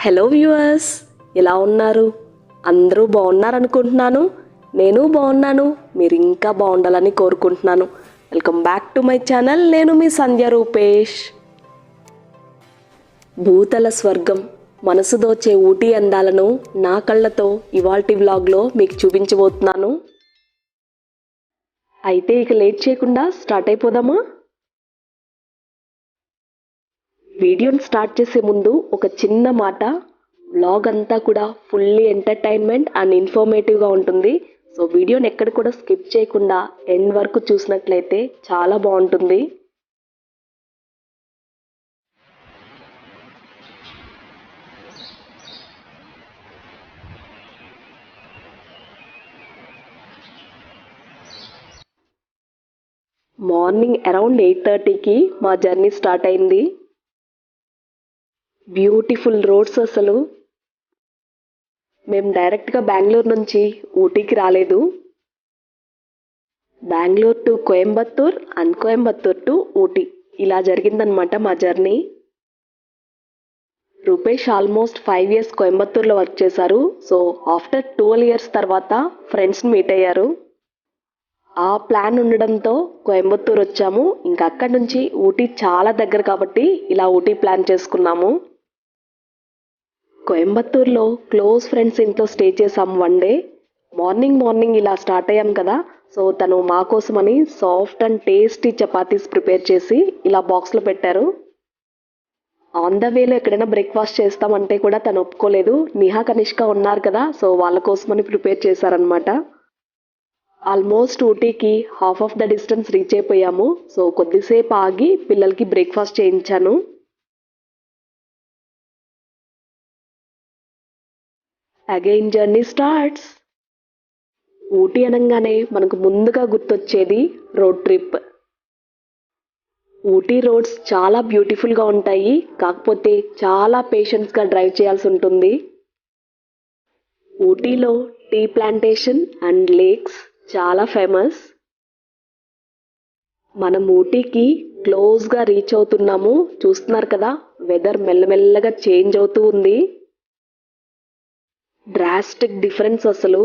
Hello viewers, ఎలా ఉన్నారు? అందరూ బాగున్నారనుకుంటున్నాను. నేను బాగున్నాను, మీరు ఇంకా బాగుండాలని కోరుకుంటున్నాను. Welcome back to my channel. నేను మీ సంధ్య రూపేష్. భూతల స్వర్గం, మనసు దోచే ఊటీ అందాలను నా కళ్ళతో ఇవాల్టి వ్లాగ్లో మీకు చూపించబోతున్నాను. అయితే ఇక లేట్ చేయకుండా స్టార్ట్ అయిపోదామా? వీడియోని స్టార్ట్ చేసే ముందు ఒక చిన్న మాట, వ్లాగ్ అంతా కూడా ఫుల్లీ ఎంటర్టైన్మెంట్ అండ్ ఇన్ఫర్మేటివ్గా ఉంటుంది. సో వీడియోని ఎక్కడ కూడా స్కిప్ చేయకుండా ఎండ్ వరకు చూసినట్లయితే చాలా బాగుంటుంది. మార్నింగ్ అరౌండ్ 8:30కి మా జర్నీ స్టార్ట్ అయింది. Beautiful roads. అసలు మేము డైరెక్ట్గా బెంగళూరు నుంచి ఊటీకి రాలేదు. Bengaluru to Coimbatore and Coimbatore to Ooty, ఇలా జరిగిందనమాట మా జర్నీ. రూపేష్ ఆల్మోస్ట్ 5 years కోయంబత్తూర్లో వర్క్ చేశారు. సో ఆఫ్టర్ 12 years తర్వాత ఫ్రెండ్స్ని మీట్ అయ్యారు. ఆ ప్లాన్ ఉండడంతో కోయంబత్తూర్ వచ్చాము. ఇంకా అక్కడి నుంచి ఊటీ చాలా దగ్గర కాబట్టి ఇలా ఊటీ ప్లాన్ చేసుకున్నాము. కోయంబత్తూర్లో క్లోజ్ ఫ్రెండ్స్ ఇంట్లో స్టే చేసాం 1 day. మార్నింగ్ ఇలా స్టార్ట్ అయ్యాం కదా, సో తను మా కోసమని soft and tasty chapatis prepare చేసి ఇలా బాక్స్లో పెట్టారు. ఆన్ ద వేలో ఎక్కడైనా బ్రేక్ఫాస్ట్ చేస్తామంటే కూడా తను ఒప్పుకోలేదు. నిహా కనిష్క ఉన్నారు కదా, సో వాళ్ళ కోసమని ప్రిపేర్ చేశారనమాట. ఆల్మోస్ట్ ఊటీకి half of the distance reach అయిపోయాము. సో కొద్దిసేపు ఆగి పిల్లలకి బ్రేక్ఫాస్ట్ చేయించాను. Again journey starts. ఊటీ అనగానే మనకు ముందుగా గుర్తొచ్చేది రోడ్ ట్రిప్. ఊటీ రోడ్స్ చాలా బ్యూటిఫుల్గా ఉంటాయి, కాకపోతే చాలా పేషెన్స్గా డ్రైవ్ చేయాల్సి ఉంటుంది. ఊటీలో టీ ప్లాంటేషన్ అండ్ లేక్స్ చాలా ఫేమస్. మనం ఊటీకి క్లోజ్గా రీచ్ అవుతున్నాము. చూస్తున్నారు కదా, వెదర్ మెల్లమెల్లగా చేంజ్ అవుతూ ఉంది. డ్రాస్టిక్ డిఫరెన్స్ అసలు.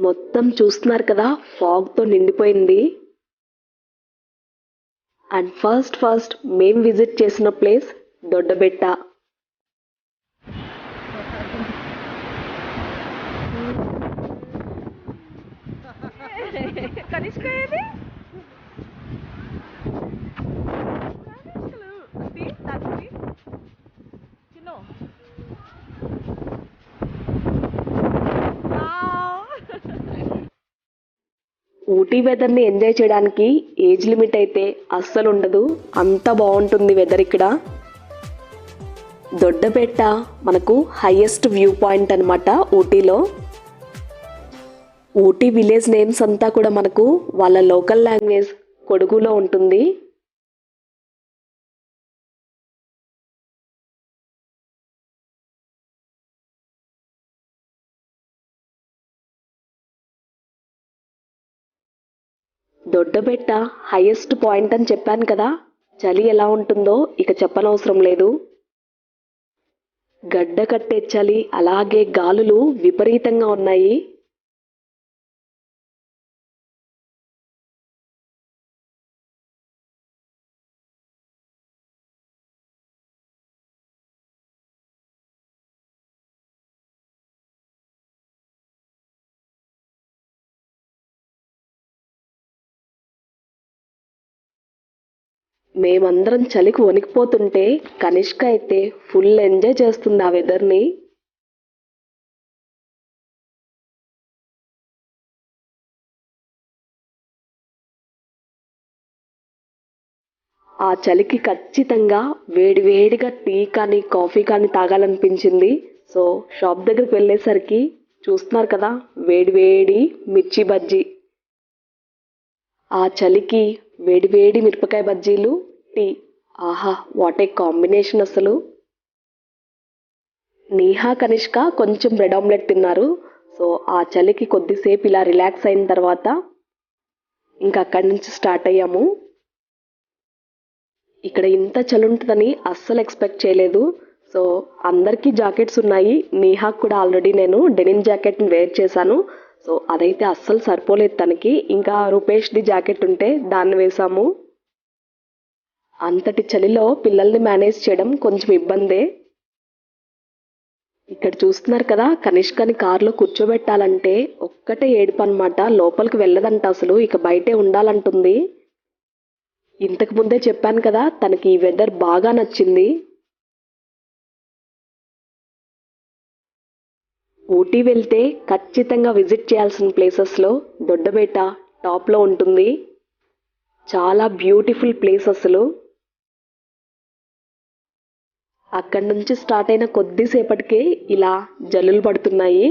మొత్తం చూస్తున్నారు కదా, ఫాగ్తో నిండిపోయింది. అండ్ ఫస్ట్ మేం విజిట్ చేసిన ప్లేస్ దొడ్డబెట్ట. ఊటీ వెదర్ని ఎంజాయ్ చేయడానికి ఏజ్ లిమిట్ అయితే అస్సలు ఉండదు, అంత బాగుంటుంది వెదర్ ఇక్కడ. దొడ్డబెట్ట మనకు హైయెస్ట్ వ్యూ పాయింట్ అనమాట ఊటీలో. ఊటీ విలేజ్ నేమ్స్ అంతా కూడా మనకు వాళ్ళ లోకల్ లాంగ్వేజ్ కొడుగులో ఉంటుంది. దొడ్డబెట్ట హైయెస్ట్ పాయింట్ అని చెప్పాను కదా, చలి ఎలా ఉంటుందో ఇక చెప్పనవసరం లేదు. గడ్డ కట్టే చలి, అలాగే గాలులు విపరీతంగా ఉన్నాయి. మేమందరం చలికి వణికిపోతుంటే కనిష్క అయితే ఫుల్ ఎంజాయ్ చేస్తుంది ఆ వెదర్ని. ఆ చలికి ఖచ్చితంగా వేడివేడిగా టీ కానీ కాఫీ కానీ తాగాలనిపించింది. సో షాప్ దగ్గరికి వెళ్ళేసరికి చూస్తున్నారు కదా, వేడివేడి మిర్చి బజ్జీ. ఆ చలికి వేడివేడి మిరపకాయ బజ్జీలు, టీ, ఆహా వాట్ ఏ కాంబినేషన్ అసలు. నీహా కనిష్క కొంచెం బ్రెడ్ ఆమ్లెట్ తిన్నారు. సో ఆ చలికి కొద్దిసేపు ఇలా రిలాక్స్ అయిన తర్వాత ఇంకా అక్కడి నుంచి స్టార్ట్ అయ్యాము. ఇక్కడ ఇంత చలి ఉంటుందని అస్సలు ఎక్స్పెక్ట్ చేయలేదు. సో అందరికీ జాకెట్స్ ఉన్నాయి. నేహాకు కూడా ఆల్రెడీ నేను డెనిమ్ జాకెట్ని వేర్ చేశాను. సో అదైతే అస్సలు సరిపోలేదు తనకి. ఇంకా రూపేష్ది జాకెట్ ఉంటే దాన్ని వేసాము. అంతటి చలిలో పిల్లల్ని మేనేజ్ చేయడం కొంచెం ఇబ్బందే. ఇక్కడ చూస్తున్నారు కదా, కనిష్కని కారులో కూర్చోబెట్టాలంటే ఒక్కటే ఏడుపు అనమాట. లోపలికి వెళ్ళదంట అసలు, ఇక బయటే ఉండాలంటుంది. ఇంతకు ముందే చెప్పాను కదా తనకి ఈ వెదర్ బాగా నచ్చింది. ఊటీ వెళ్తే ఖచ్చితంగా విజిట్ చేయాల్సిన ప్లేసెస్లో దొడ్డబేట టాప్లో ఉంటుంది. చాలా బ్యూటిఫుల్ ప్లేస్ అసలు. అక్కడి నుంచి స్టార్ట్ అయిన కొద్దిసేపటికే ఇలా జల్లులు పడుతున్నాయి.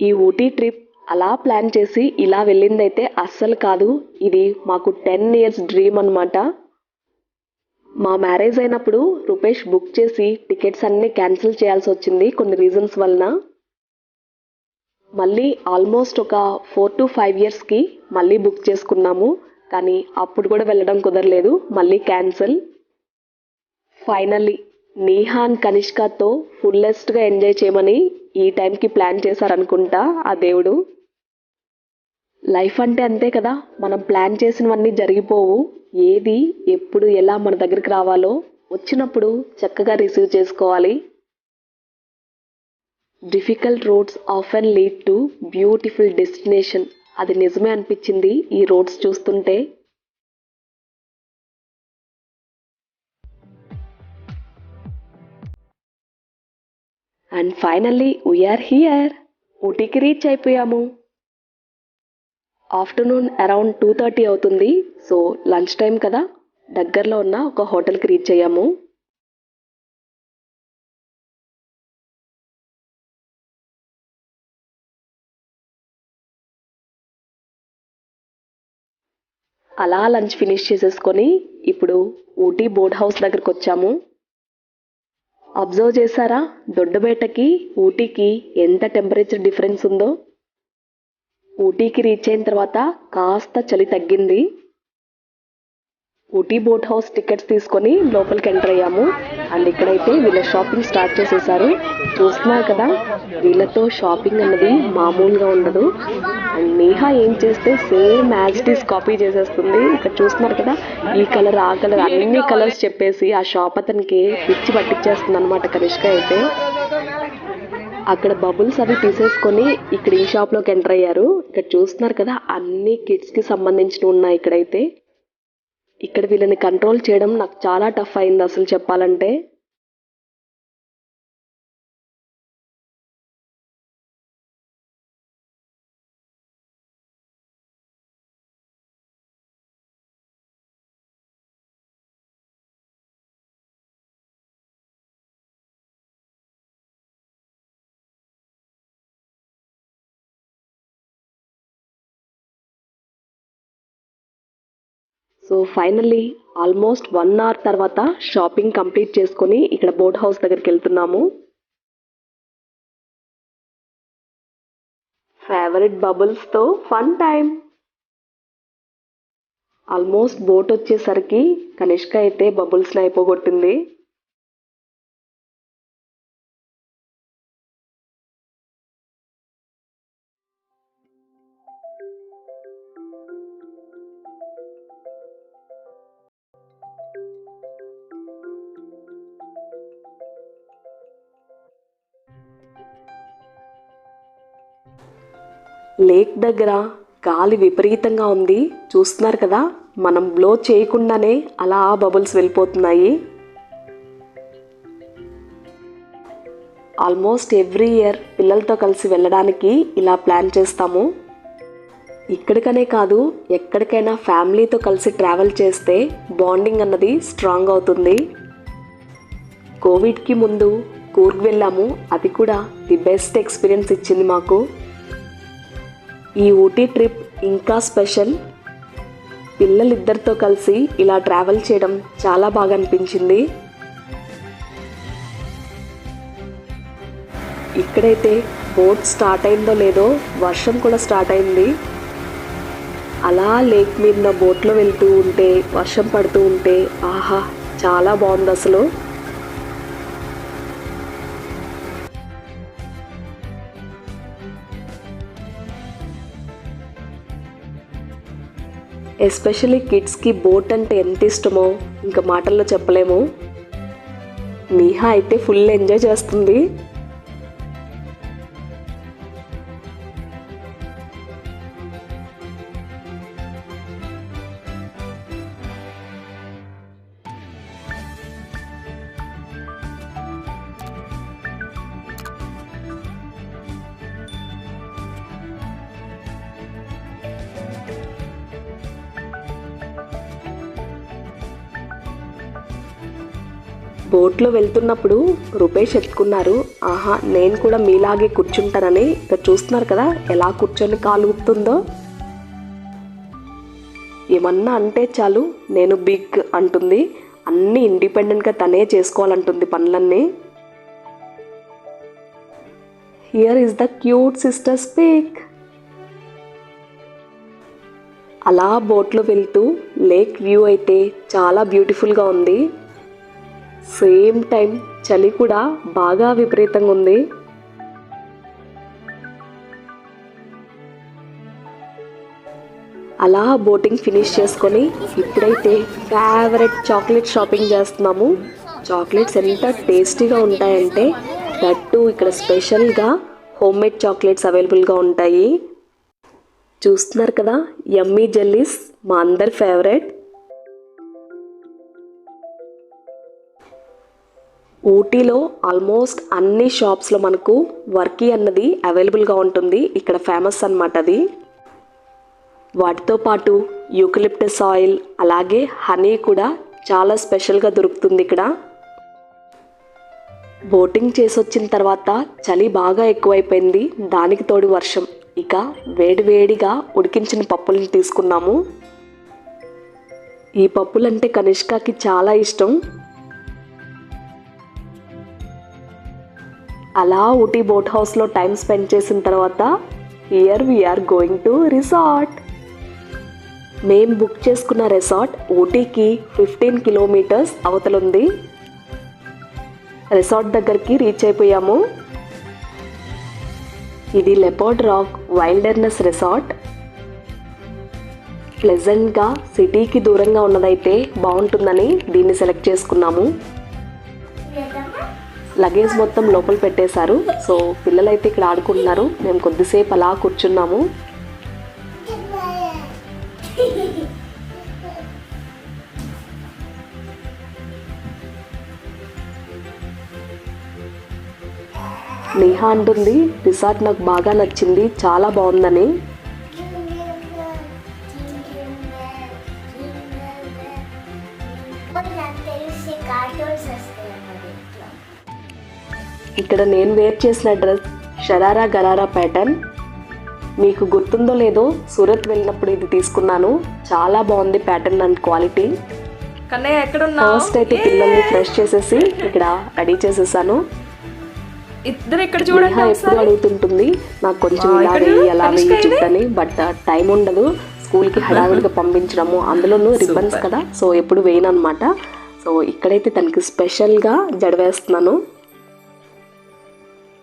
ఈ ఊటీ ట్రిప్ అలా ప్లాన్ చేసి ఇలా వెళ్ళిందైతే అస్సలు కాదు. ఇది మాకు 10 years డ్రీమ్ అనమాట. మా మ్యారేజ్ అయినప్పుడు రూపేష్ బుక్ చేసి టికెట్స్ అన్నీ క్యాన్సిల్ చేయాల్సి వచ్చింది కొన్ని రీజన్స్ వలన. మళ్ళీ ఆల్మోస్ట్ ఒక 4 to 5 yearsకి మళ్ళీ బుక్ చేసుకున్నాము. కానీ అప్పుడు కూడా వెళ్ళడం కుదరలేదు, మళ్ళీ క్యాన్సిల్. ఫైనల్లీ నేహా అండ్ కనిష్కతో ఫుల్లెస్ట్గా ఎంజాయ్ చేయమని ఈ టైంకి ప్లాన్ చేశారనుకుంటా ఆ దేవుడు. లైఫ్ అంటే అంతే కదా, మనం ప్లాన్ చేసినవన్నీ జరిగిపోవు. ఏది ఎప్పుడు ఎలా మన దగ్గరికి రావాలో వచ్చినప్పుడు చక్కగా రిసీవ్ చేసుకోవాలి. Difficult roads often lead to beautiful destination. అది నిజమే అనిపించింది ఈ రోడ్స్ చూస్తుంటే. And finally we are here. ఊటీకి రీచ్ అయిపోయాము. ఆఫ్టర్నూన్ అరౌండ్ 2:30 అవుతుంది. సో లంచ్ టైం కదా, దగ్గరలో ఉన్న ఒక హోటల్కి రీచ్ అయ్యాము. అలా లంచ్ ఫినిష్ చేసేసుకొని ఇప్పుడు ఊటీ బోట్ హౌస్ దగ్గరకు వచ్చాము. అబ్జర్వ్ చేశారా, దొడ్డబేటకి ఊటీకి ఎంత టెంపరేచర్ డిఫరెన్స్ ఉందో. ఊటీకి రీచ్ అయిన తర్వాత కాస్త చలి తగ్గింది. ఊటీ బోట్ హౌస్ టికెట్స్ తీసుకొని లోపలికి ఎంటర్ అయ్యాము. అండ్ ఇక్కడైతే వీళ్ళ షాపింగ్ స్టార్ట్ చేసేసారు. చూస్తున్నారు కదా, వీళ్ళతో షాపింగ్ అన్నది మామూలుగా ఉండదు. అండ్ నేహా ఏం చేస్తే same as it is copy చేసేస్తుంది. ఇక్కడ చూస్తున్నారు కదా, ఈ కలర్ ఆ కలర్ అన్ని కలర్స్ చెప్పేసి ఆ షాప్ అతనికి పిచ్చి పట్టించేస్తుంది అనమాట కనిష్క అయితే. అక్కడ బబుల్స్ అవి తీసేసుకొని ఇక్కడ ఈ షాప్లోకి ఎంటర్ అయ్యారు. ఇక్కడ చూస్తున్నారు కదా, అన్ని కిడ్స్కి సంబంధించినవి ఉన్నాయి ఇక్కడైతే. ఇక్కడ వీళ్ళని కంట్రోల్ చేయడం నాకు చాలా టఫ్ అయింది అసలు చెప్పాలంటే. సో ఫైనల్లీ ఆల్మోస్ట్ 1 hour తర్వాత షాపింగ్ కంప్లీట్ చేసుకొని ఇక్కడ బోట్ హౌస్ దగ్గరికి వెళ్తున్నాము. ఫేవరెట్ బబుల్స్తో ఫన్ టైం. ఆల్మోస్ట్ బోట్ వచ్చేసరికి కనిష్క అయితే బబుల్స్ని అయిపోగొట్టింది. లేక్ దగ్గర గాలి విపరీతంగా ఉంది. చూస్తున్నారు కదా, మనం బ్లో చేయకుండానే అలా బబుల్స్ వెళ్ళిపోతున్నాయి. ఆల్మోస్ట్ ఎవ్రీ ఇయర్ పిల్లలతో కలిసి వెళ్ళడానికి ఇలా ప్లాన్ చేస్తాము. ఇక్కడికనే కాదు, ఎక్కడికైనా ఫ్యామిలీతో కలిసి ట్రావెల్ చేస్తే బాండింగ్ అన్నది స్ట్రాంగ్ అవుతుంది. కోవిడ్కి ముందు కూర్గ్ వెళ్ళాము. అది కూడా ది బెస్ట్ ఎక్స్పీరియన్స్ ఇచ్చింది మాకు. ఈ ఊటీ ట్రిప్ ఇంకా స్పెషల్. పిల్లలిద్దరితో కలిసి ఇలా ట్రావెల్ చేయడం చాలా బాగా అనిపించింది. ఇక్కడైతే బోట్ స్టార్ట్ అయిందో లేదో వర్షం కూడా స్టార్ట్ అయింది. అలా లేక్ మీద బోట్లో వెళ్తూ ఉంటే వర్షం పడుతూ ఉంటే ఆహా చాలా బాగుంది అసలు. ఎస్పెషల్లీ కిడ్స్కి బోట్ అంటే ఎంత ఇష్టమో ఇంకా మాటల్లో చెప్పలేము. నీహా అయితే ఫుల్ ఎంజాయ్ చేస్తుంది. బోట్లో వెళ్తున్నప్పుడు రూపేష్ ఎత్తుకున్నారు. ఆహా, నేను కూడా మీలాగే కూర్చుంటానని. ఇక్కడ చూస్తున్నారు కదా ఎలా కూర్చొని కాలు ఊపుతుందో. ఏమన్నా అంటే చాలు నేను బిగ్ అంటుంది. అన్నీ ఇండిపెండెంట్గా తనే చేసుకోవాలంటుంది పనులన్నీ. Here is the cute sister speak. అలా బోట్లో వెళ్తూ లేక్ వ్యూ అయితే చాలా బ్యూటిఫుల్గా ఉంది. సేమ్ టైం చలి కూడా బాగా విపరీతంగా ఉంది. అలా బోటింగ్ ఫినిష్ చేసుకొని ఇప్పుడైతే ఫేవరెట్ చాక్లెట్ షాపింగ్ చేస్తున్నాము. చాక్లెట్స్ ఎంత టేస్టీగా ఉంటాయంటే దట్టు ఇక్కడ స్పెషల్గా హోమ్ మేడ్ చాక్లెట్స్ అవైలబుల్గా ఉంటాయి. చూస్తున్నారు కదా యమ్మీ జెల్లీస్, మా అందరి ఫేవరెట్. ఊటీలో ఆల్మోస్ట్ అన్ని షాప్స్లో మనకు వర్కీ అన్నది అవైలబుల్గా ఉంటుంది. ఇక్కడ ఫేమస్ అన్నమాట అది. వాటితో పాటు యూకలిప్టస్ ఆయిల్ అలాగే హనీ కూడా చాలా స్పెషల్గా దొరుకుతుంది ఇక్కడ. బోటింగ్ చేసి వచ్చిన తర్వాత చలి బాగా ఎక్కువైపోయింది. దానికి తోడు వర్షం. ఇక వేడివేడిగా ఉడికించిన పప్పులను తీసుకున్నాము. ఈ పప్పులంటే కనిష్కకి చాలా ఇష్టం. అలా ఊటీ బోట్ హౌస్లో టైం స్పెండ్ చేసిన తర్వాత here we are going to resort. మేము బుక్ చేసుకున్న రిసార్ట్ ఊటీకి 15 కిలోమీటర్స్ అవతలుంది. రిసార్ట్ దగ్గరికి రీచ్ అయిపోయాము. ఇది లెపర్డ్ రాక్ వైల్డర్నెస్ రిసార్ట్. ప్లెజెంట్గా సిటీకి దూరంగా ఉన్నదైతే బాగుంటుందని దీన్ని సెలెక్ట్ చేసుకున్నాము. లగేజ్ మొత్తం లోపల పెట్టేశారు. సో పిల్లలైతే ఇక్కడ ఆడుకుంటున్నారు. మేము కొద్దిసేపు అలా కూర్చున్నాము. నేహా అంటుంది రిసార్ట్ నాకు బాగా నచ్చింది, చాలా బాగుందని. ఇక్కడ నేను వేర్ చేసిన డ్రెస్ షరారా గరారా ప్యాటర్న్. మీకు గుర్తుందో లేదో సూరత్ వెళ్ళినప్పుడు ఇది తీసుకున్నాను. చాలా బాగుంది ప్యాటర్న్ అండ్ క్వాలిటీ. ఫస్ట్ అయితే పిల్లల్ని ఫ్రెష్ చేసేసి ఇక్కడ రెడీ చేసేసాను. నేహా ఎప్పుడు అడుగుతుంటుంది నాకు కొంచెం ఇలా వేయి అలా వేయి చుట్టని. బట్ టైం ఉండదు స్కూల్కి హడావిడిగా పంపించడము, అందులోనూ రిబ్బన్స్ కదా, సో ఎప్పుడు వేయను అనమాట. సో ఇక్కడైతే తనకి స్పెషల్గా జడవేస్తున్నాను.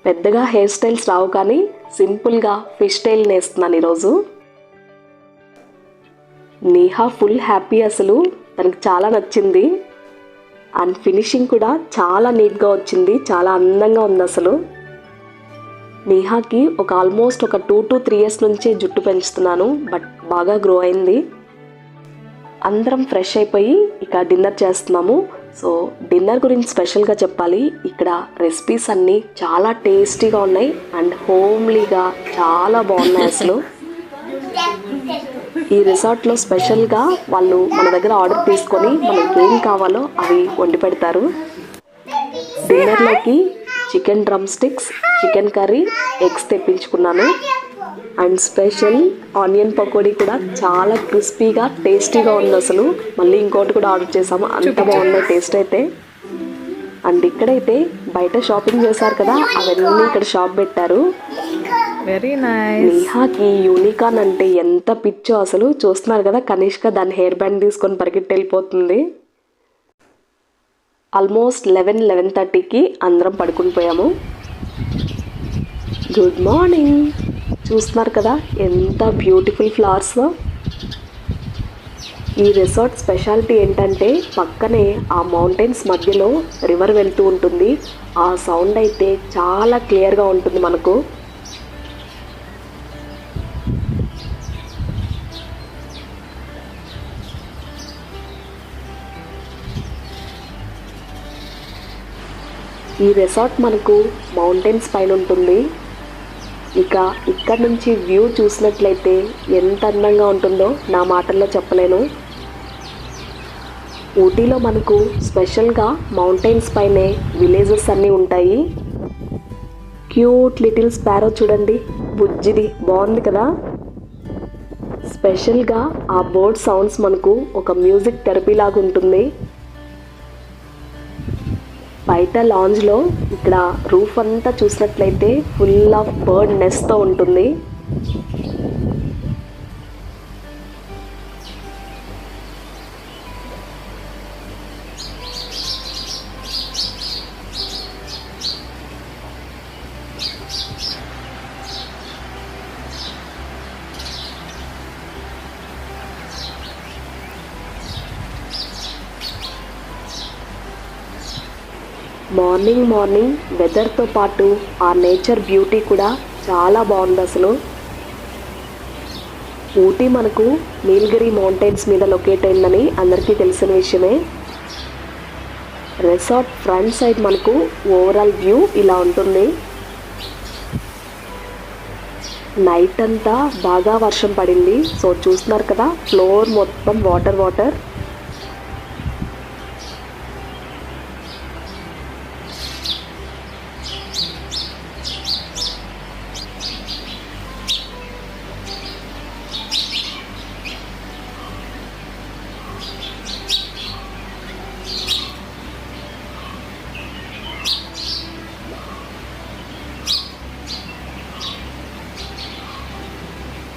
పెద్దగా హెయిర్ స్టైల్స్ రావు కానీ సింపుల్గా ఫిష్ స్టైల్ నేస్తున్నాను ఈరోజు. నేహా ఫుల్ హ్యాపీ, అసలు తనకి చాలా నచ్చింది. అండ్ ఫినిషింగ్ కూడా చాలా నీట్గా వచ్చింది, చాలా అందంగా ఉంది అసలు. నేహాకి ఆల్మోస్ట్ ఒక 2 to 3 years నుంచే జుట్టు పెంచుతున్నాను, బట్ బాగా గ్రో అయింది. అందరం ఫ్రెష్ అయిపోయి ఇక డిన్నర్ చేస్తున్నాము. సో డిన్నర్ గురించి స్పెషల్గా చెప్పాలి. ఇక్కడ రెసిపీస్ అన్నీ చాలా టేస్టీగా ఉన్నాయి అండ్ హోమ్లీగా చాలా బాగున్నాయి అసలు. ఈ రిసార్ట్లో స్పెషల్గా వాళ్ళు మన దగ్గర ఆర్డర్ తీసుకొని మనకి ఏం కావాలో అవి వండి పెడతారు. డిన్నర్లోకి chicken drumsticks, chicken curry, eggs తెప్పించుకున్నాను. అండ్ స్పెషల్ ఆనియన్ పకోడీ కూడా చాలా క్రిస్పీగా టేస్టీగా ఉంది అసలు. మళ్ళీ ఇంకోటి కూడా ఆర్డర్ చేసాము, అంత బాగున్నాయి టేస్ట్ అయితే. అండ్ ఇక్కడైతే బయట షాపింగ్ చేశారు కదా అవన్నీ ఇక్కడ షాప్ పెట్టారు. Very nice. నేహాకి యూనికార్న్ అంటే ఎంత పిచ్చో అసలు. చూస్తున్నారు కదా కనిష్క దాని హెయిర్ బ్యాండ్ తీసుకొని పరిగెట్టి వెళ్ళిపోతుంది. ఆల్మోస్ట్ 11-11:30కి అందరం పడుకుని పోయాము. Good morning. చూస్తున్నారు కదా ఎంత బ్యూటిఫుల్ ఫ్లవర్స్. ఈ రిసార్ట్ స్పెషాలిటీ ఏంటంటే పక్కనే ఆ మౌంటైన్స్ మధ్యలో రివర్ వెళ్తూ ఉంటుంది. ఆ సౌండ్ అయితే చాలా క్లియర్గా ఉంటుంది మనకు. ఈ రిసార్ట్ మనకు మౌంటైన్స్ పైన ఉంటుంది. ఇక ఇక్కడ నుంచి వ్యూ చూసినట్లయితే ఎంత అందంగా ఉంటుందో నా మాటల్లో చెప్పలేను. ఊటీలో మనకు స్పెషల్గా మౌంటైన్స్ పైనే విలేజెస్ అన్నీ ఉంటాయి. క్యూట్ లిటిల్ స్పారో చూడండి, బుజ్జిది బాగుంది కదా. స్పెషల్గా ఆ బర్డ్ సౌండ్స్ మనకు ఒక మ్యూజిక్ థెరపీ లాగా ఉంటుంది. బయట లాంజ్లో ఇక్కడ రూఫ్ అంతా చూసినట్లయితే ఫుల్ ఆఫ్ బర్డ్ నెస్ట్తో ఉంటుంది. మార్నింగ్ వెదర్తో పాటు ఆ నేచర్ బ్యూటీ కూడా చాలా బాగుంది అసలు. ఊటీ మనకు నీలగిరి మౌంటైన్స్ మీద లొకేట్ అయిందని అందరికీ తెలిసిన విషయమే. రిసార్ట్ ఫ్రంట్ సైడ్ మనకు ఓవరాల్ వ్యూ ఇలా ఉంటుంది. నైట్ అంతా బాగా వర్షం పడింది. సో చూస్తున్నారు కదా, ఫ్లోర్ మొత్తం వాటర్.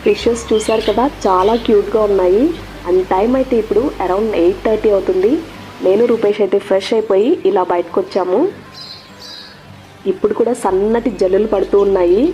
ఫిషెస్ చూసారు కదా, చాలా క్యూట్గా ఉన్నాయి. అండ్ టైం అయితే ఇప్పుడు అరౌండ్ 8:30 అవుతుంది. నేను రూపేష్ అయితే ఫ్రెష్ అయిపోయి ఇలా బయటకు వచ్చాము. ఇప్పుడు కూడా సన్నటి జల్లులు పడుతూ ఉన్నాయి.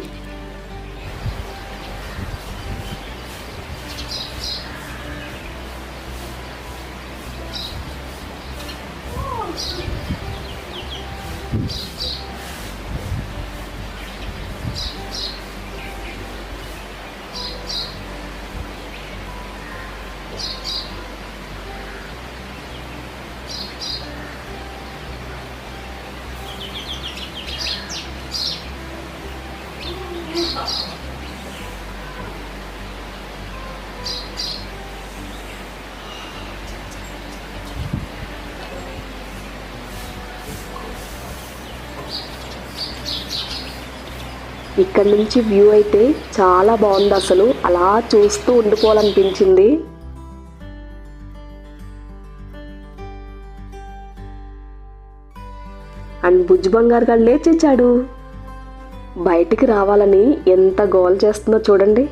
ఇక్కడ నుంచి వ్యూ అయితే చాలా బాగుంది అసలు. అలా చూస్తూ ఉండిపోవాలనిపించింది. అండ్ బుజ్జి బంగారు గారు లేచేచ్చాడు. బయటికి రావాలని ఎంత గోల్ చేస్తుందో చూడండి.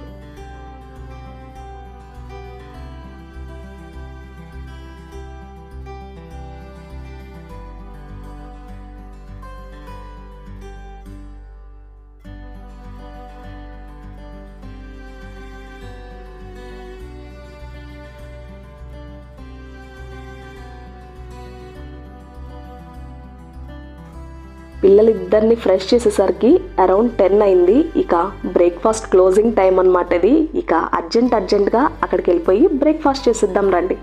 పిల్లలిద్దరిని ఫ్రెష్ చేసేసరికి అరౌండ్ 10 అయింది. ఇక బ్రేక్ఫాస్ట్ క్లోజింగ్ టైం అన్నమాట ఇది. ఇక అర్జెంట్గా అక్కడికి వెళ్ళిపోయి బ్రేక్ఫాస్ట్ చేసేద్దాం రండి.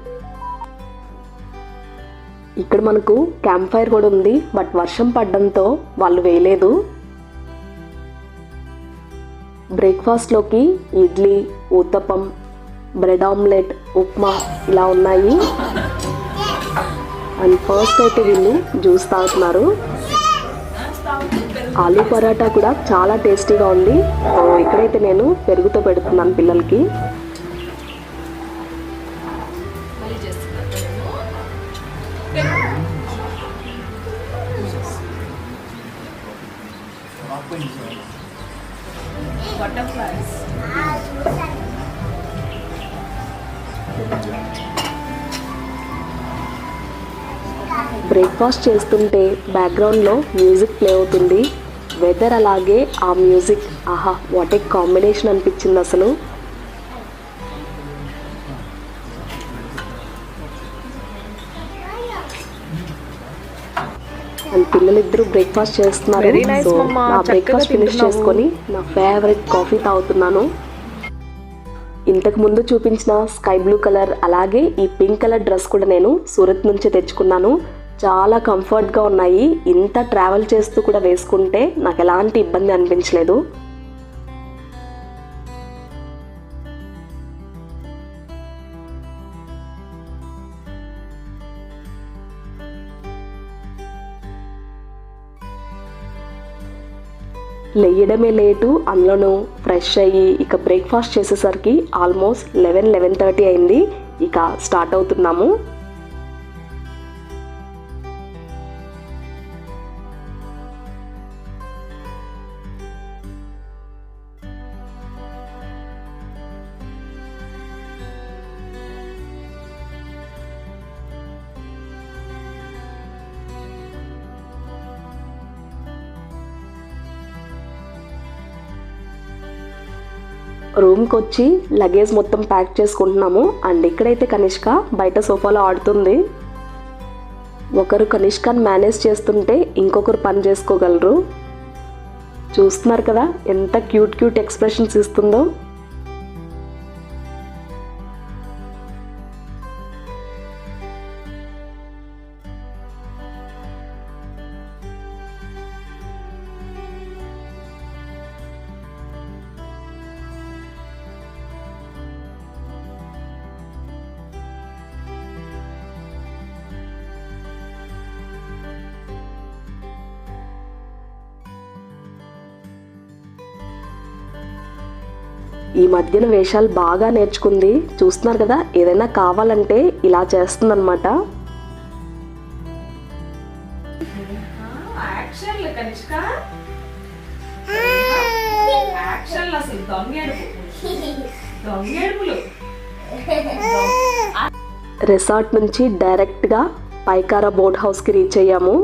ఇక్కడ మనకు క్యాంప్ ఫైర్ కూడా ఉంది. బట్ వర్షం పడడంతో వాళ్ళు వేయలేదు. బ్రేక్ఫాస్ట్లోకి ఇడ్లీ, ఊతప్పం, బ్రెడ్ ఆమ్లెట్, ఉప్మా ఇలా ఉన్నాయి. అండ్ ఫస్ట్ అయితే వీళ్ళు జ్యూస్ తాగుతున్నారు. ఆలూ పరాటా కూడా చాలా టేస్టీగా ఉంది. సో ఇక్కడైతే నేను పెరుగుతో పెడుతున్నాను పిల్లలకి. బ్రేక్ఫాస్ట్ చేస్తుంటే బ్యాక్గ్రౌండ్లో మ్యూజిక్ ప్లే అవుతుంది. వెదర్ అలాగే ఆ మ్యూజిక్, ఆహా వాట్ ఏ కాంబినేషన్ అనిపించింది అసలు. అండ్ పిల్లలిద్దరూ బ్రేక్ఫాస్ట్ చేస్తున్నారు. Very nice, so mama. నా చక్కగా బ్రేక్ఫాస్ట్ ఫినిష్ తింటున్నావు. చేసుకొని నా ఫేవరెట్ కాఫీ తాగుతున్నాను. ఇంతకు ముందు చూపించిన స్కై బ్లూ కలర్ అలాగే ఈ పింక్ కలర్ డ్రెస్ కూడా నేను సూరత్ నుంచి తెచ్చుకున్నాను. చాలా కంఫర్ట్గా ఉన్నాయి. ఇంత ట్రావెల్ చేస్తూ కూడా వేసుకుంటే నాకు ఎలాంటి ఇబ్బంది అనిపించలేదు. లేయడమే లేటు, అందులోనూ ఫ్రెష్ అయ్యి ఇక బ్రేక్ఫాస్ట్ చేసేసరికి ఆల్మోస్ట్ 11:30 అయింది. ఇక స్టార్ట్ అవుతున్నాము. రూమ్కి వచ్చి లగేజ్ మొత్తం ప్యాక్ చేసుకుంటున్నాము. అండ్ ఇక్కడైతే కనిష్క బయట సోఫాలో ఆడుతుంది. ఒకరు కనిష్కని మేనేజ్ చేస్తుంటే ఇంకొకరు పని చేసుకోగలరు. చూస్తున్నారు కదా ఎంత క్యూట్ ఎక్స్ప్రెషన్స్ ఇస్తుందో. ఈ మధ్యన వేషాలు బాగా నేర్చుకుంది. చూస్తున్నారు కదా, ఏదైనా కావాలంటే ఇలా చేస్తుందన్నమాట. రిసార్ట్ నుంచి డైరెక్ట్గా పైకారా బోట్ హౌస్కి రీచ్ అయ్యాము.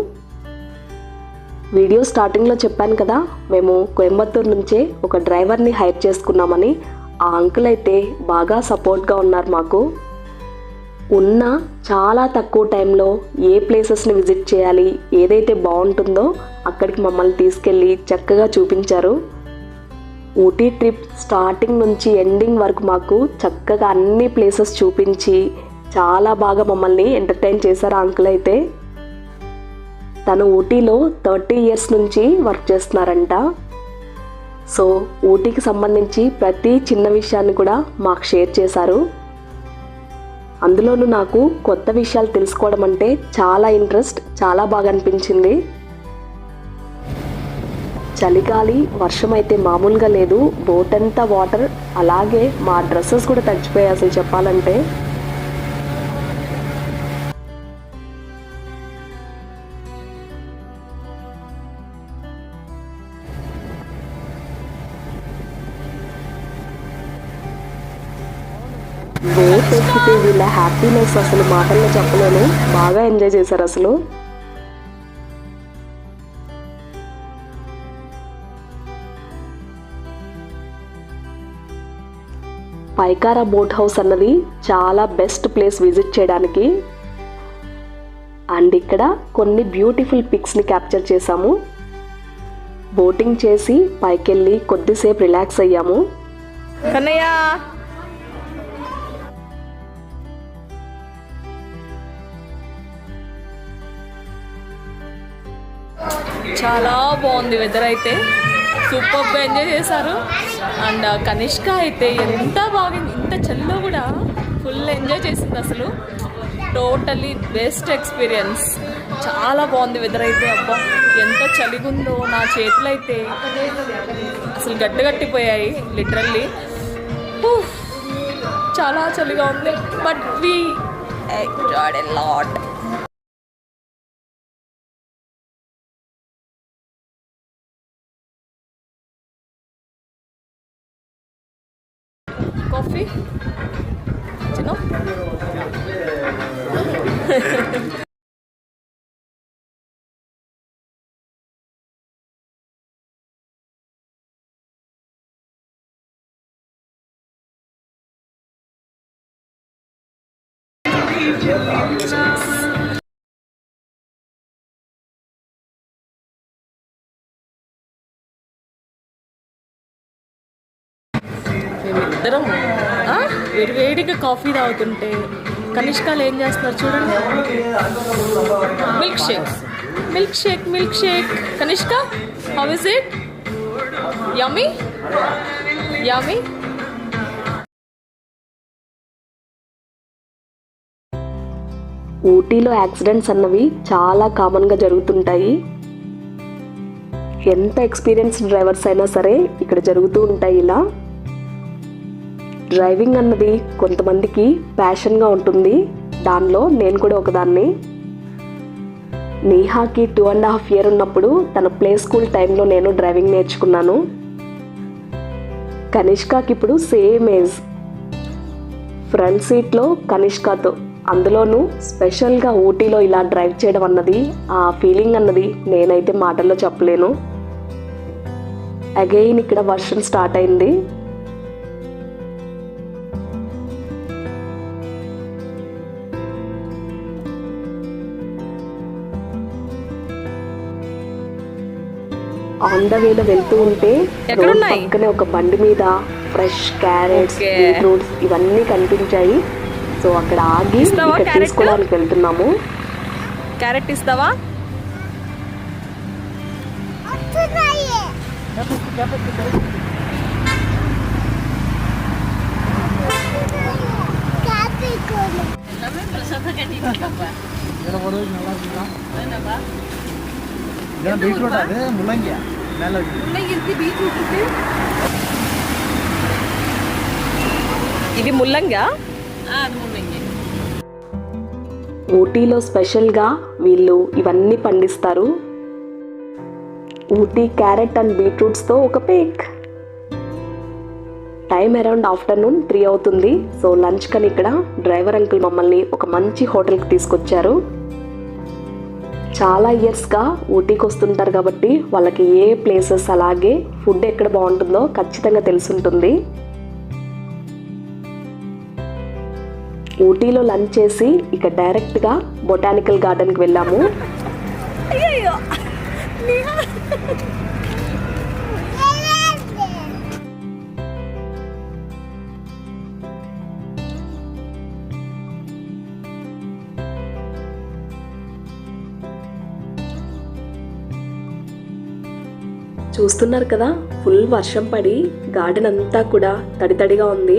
వీడియో స్టార్టింగ్లో చెప్పాను కదా, మేము కోయంబత్తూరు నుంచే ఒక డ్రైవర్ని హైర్ చేసుకున్నామని. ఆ అంకుల్ అయితే బాగా సపోర్ట్గా ఉన్నారు మాకు. ఉన్న చాలా తక్కువ టైంలో ఏ ప్లేసెస్ని విజిట్ చేయాలి, ఏదైతే బాగుంటుందో అక్కడికి మమ్మల్ని తీసుకెళ్ళి చక్కగా చూపించారు. ఊటీ ట్రిప్ స్టార్టింగ్ నుంచి ఎండింగ్ వరకు మాకు చక్కగా అన్ని ప్లేసెస్ చూపించి చాలా బాగా మమ్మల్ని ఎంటర్టైన్ చేశారు ఆ అంకుల్ అయితే. తను ఊటీలో 30 years నుంచి వర్క్ చేస్తున్నారంట. సో ఊటీకి సంబంధించి ప్రతి చిన్న విషయాన్ని కూడా మాకు షేర్ చేశారు. అందులోనూ నాకు కొత్త విషయాలు తెలుసుకోవడం అంటే చాలా ఇంట్రెస్ట్, చాలా బాగా అనిపించింది. చలిగాలి, వర్షం అయితే మామూలుగా లేదు. బోట్ అంతా వాటర్, అలాగే మా డ్రెస్సెస్ కూడా తడిచిపోయాయి అసలు చెప్పాలంటే. బోట్ ఎక్కితే వీళ్ళ హ్యాపీనెస్ అసలు మాటల్లో చెప్పలేను. బాగా ఎంజాయ్ చేశారు అసలు. పైకారా బోట్ హౌస్ అన్నది చాలా బెస్ట్ ప్లేస్ విజిట్ చేయడానికి. అండ్ ఇక్కడ కొన్ని బ్యూటిఫుల్ పిక్స్ని క్యాప్చర్ చేశాము. బోటింగ్ చేసి పైకెళ్ళి కొద్దిసేపు రిలాక్స్ అయ్యాము. కన్నయ్య చాలా బాగుంది. వెదర్ అయితే సూపర్గా ఎంజాయ్ చేశారు. అండ్ కనిష్క అయితే ఎంత బాగా, ఇంత చలిలో కూడా ఫుల్ ఎంజాయ్ చేసింది అసలు. Totally best experience. చాలా బాగుంది వెదర్ అయితే. అబ్బా ఎంత చలిగుందో, నా చేతులు అయితే అసలు గట్టిపోయాయి లిటరల్లీ. చాలా చలిగా ఉంది, but we enjoyed a lot. Coffee? You know? ఇద్దరం వేడివేడిగా కాఫీ తాగుతుంటే కనిష్కాలు ఏం చేస్తున్నారు చూడండి. Milkshake milkshake milkshake. Kanishka, how is it? Yummy yummy. ఊటీలో యాక్సిడెంట్స్ అన్నవి చాలా కామన్గా జరుగుతుంటాయి. ఎంత ఎక్స్పీరియన్స్డ్ డ్రైవర్స్ అయినా సరే ఇక్కడ జరుగుతూ ఉంటాయి ఇలా. డ్రైవింగ్ అన్నది కొంతమందికి ప్యాషన్గా ఉంటుంది. దానిలో నేను కూడా ఒకదాన్ని. నేహాకి 2.5 years ఉన్నప్పుడు తన ప్లే స్కూల్ టైంలో నేను డ్రైవింగ్ నేర్చుకున్నాను. కనిష్కాకి ఇప్పుడు సేమ్ ఏజ్. ఫ్రంట్ సీట్లో కనిష్కాతో, అందులోనూ స్పెషల్గా ఊటీలో ఇలా డ్రైవ్ చేయడం అన్నది, ఆ ఫీలింగ్ అన్నది నేనైతే మాటల్లో చెప్పలేను. అగైన్ ఇక్కడ వర్షం స్టార్ట్ అయింది. ఆన్ ద వేలో వెళ్తూ ఉంటే రోడ్ పక్కనే ఒక బండి మీద ఫ్రెష్ క్యారెట్స్, బీట్రూట్స్ ఇవన్నీ కనిపించాయి. సో అక్కడ ఆగి ఇక్కడ తీసుకోవడానికి వెళ్తున్నాము. క్యారెట్ ఇస్తావా? ఇది ముల్లంగా. ఊటీలో స్పెషల్గా వీళ్ళు ఇవన్నీ పండిస్తారు. ఊటీ క్యారెట్ అండ్ బీట్రూట్స్తో ఒక పేక్. టైం అరౌండ్ ఆఫ్టర్నూన్ 3 అవుతుంది. సో లంచ్ కని ఇక్కడ డ్రైవర్ అంకుల్ మమ్మల్ని ఒక మంచి హోటల్కి తీసుకొచ్చారు. చాలా ఇయర్స్గా ఊటీకి వస్తుంటారు కాబట్టి వాళ్ళకి ఏ ప్లేసెస్ అలాగే ఫుడ్ ఎక్కడ బాగుంటుందో ఖచ్చితంగా తెలుసుంటుంది. ఊటీలో లంచ్ చేసి ఇక డైరెక్ట్గా బొటానికల్ గార్డెన్కి వెళ్ళాము. చూస్తున్నారు కదా, ఫుల్ వర్షం పడి గార్డెన్ అంతా కూడా తడితడిగా ఉంది.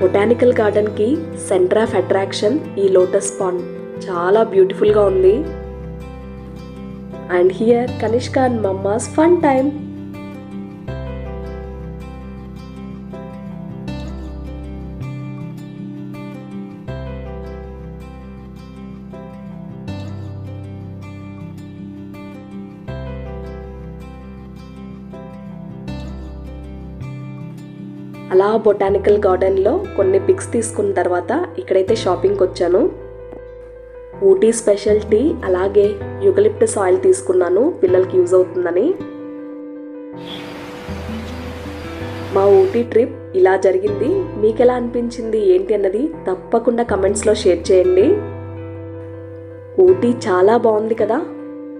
బొటానికల్ గార్డెన్కి సెంటర్ ఆఫ్ అట్రాక్షన్ ఈ లోటస్ పాండ్ చాలా బ్యూటిఫుల్గా ఉంది. And here Kanishka and mama's fun time. అలా బొటానికల్ గార్డెన్లో కొన్ని పిక్స్ తీసుకున్న తర్వాత ఇక్కడైతే షాపింగ్కి వచ్చాను. ఊటీ స్పెషల్ టీ అలాగే యూకలిప్టస్ ఆయిల్ తీసుకున్నాను, పిల్లలకి యూజ్ అవుతుందని. మా ఊటీ ట్రిప్ ఇలా జరిగింది. మీకు ఎలా అనిపించింది ఏంటి అన్నది తప్పకుండా కమెంట్స్లో షేర్ చేయండి. ఊటీ చాలా బాగుంది కదా.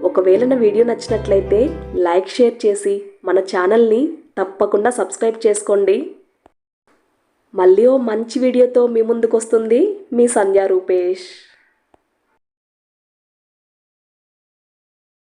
ఒకవేళ నా వీడియో నచ్చినట్లయితే లైక్, షేర్ చేసి మన ఛానల్ని తప్పకుండా సబ్స్క్రైబ్ చేసుకోండి. మళ్ళీ ఓ మంచి వీడియోతో మీ ముందుకు వస్తుంది మీ సంధ్యా రూపేష్.